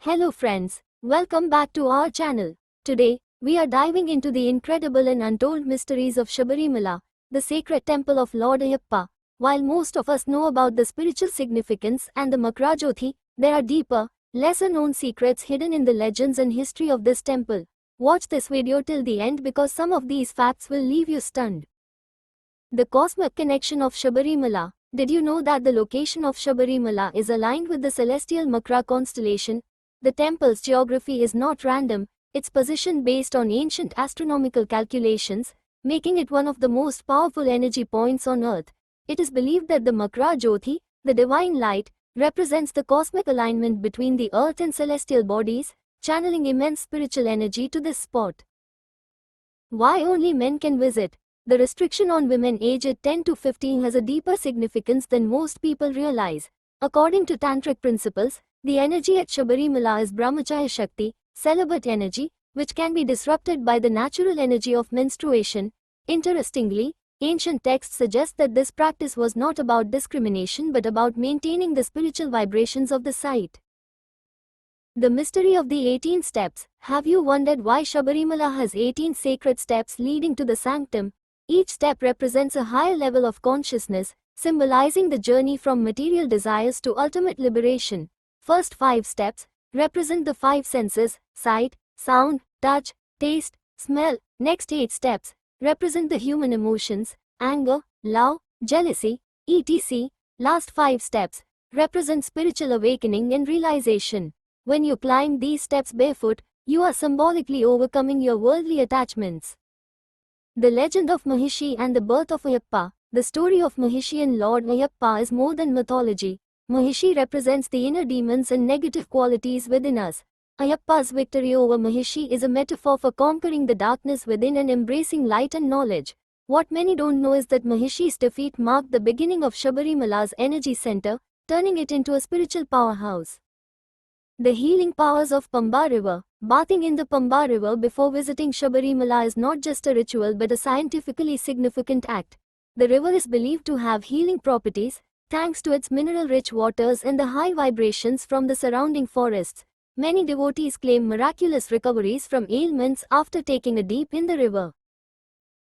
Hello friends, welcome back to our channel. Today, we are diving into the incredible and untold mysteries of Shabarimala, the sacred temple of Lord Ayyappa. While most of us know about the spiritual significance and the Makrajyothi, there are deeper, lesser-known secrets hidden in the legends and history of this temple. Watch this video till the end because some of these facts will leave you stunned. The cosmic connection of Shabarimala. Did you know that the location of Shabarimala is aligned with the celestial Makra constellation? The temple's geography is not random, it's positioned based on ancient astronomical calculations, making it one of the most powerful energy points on Earth. It is believed that the Makrajyothi, the divine light, represents the cosmic alignment between the Earth and celestial bodies, channeling immense spiritual energy to this spot. Why only men can visit? The restriction on women aged 10 to 15 has a deeper significance than most people realize. According to Tantric principles, the energy at Shabarimala is Brahmacharya Shakti, celibate energy, which can be disrupted by the natural energy of menstruation. Interestingly, ancient texts suggest that this practice was not about discrimination but about maintaining the spiritual vibrations of the site. The mystery of the 18 steps. Have you wondered why Shabarimala has 18 sacred steps leading to the sanctum? Each step represents a higher level of consciousness, symbolizing the journey from material desires to ultimate liberation. First 5 steps represent the 5 senses: sight, sound, touch, taste, smell. Next 8 steps represent the human emotions: anger, love, jealousy, etc. Last 5 steps represent spiritual awakening and realization. When you climb these steps barefoot, you are symbolically overcoming your worldly attachments. The legend of Mahishi and the birth of Ayyappa. The story of Mahishi and Lord Ayyappa is more than mythology. Mahishi represents the inner demons and negative qualities within us. Ayyappa's victory over Mahishi is a metaphor for conquering the darkness within and embracing light and knowledge. What many don't know is that Mahishi's defeat marked the beginning of Shabarimala's energy center, turning it into a spiritual powerhouse. The healing powers of Pamba River. Bathing in the Pamba River before visiting Shabarimala is not just a ritual but a scientifically significant act. The river is believed to have healing properties, thanks to its mineral-rich waters and the high vibrations from the surrounding forests. Many devotees claim miraculous recoveries from ailments after taking a dip in the river.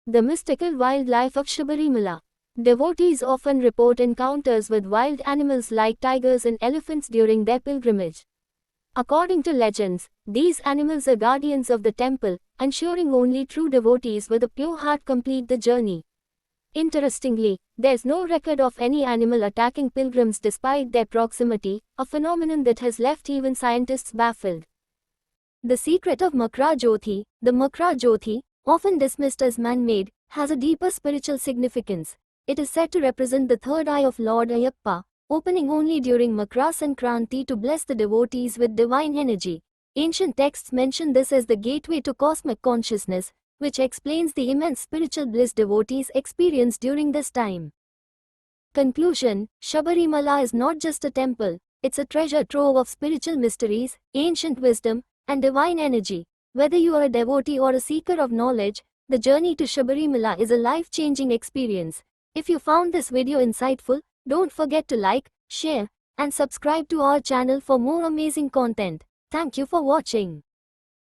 The mystical wildlife of Shabarimala. Devotees often report encounters with wild animals like tigers and elephants during their pilgrimage. According to legends, these animals are guardians of the temple, ensuring only true devotees with a pure heart complete the journey. Interestingly, there's no record of any animal attacking pilgrims despite their proximity, a phenomenon that has left even scientists baffled. The secret of Makrajyothi. The Makrajyothi, often dismissed as man-made, has a deeper spiritual significance. It is said to represent the third eye of Lord Ayyappa, opening only during Makra Sankranti to bless the devotees with divine energy. Ancient texts mention this as the gateway to cosmic consciousness, which explains the immense spiritual bliss devotees experience during this time. Conclusion: Shabarimala is not just a temple, it's a treasure trove of spiritual mysteries, ancient wisdom, and divine energy. Whether you are a devotee or a seeker of knowledge, the journey to Shabarimala is a life-changing experience. If you found this video insightful, don't forget to like, share, and subscribe to our channel for more amazing content. Thank you for watching.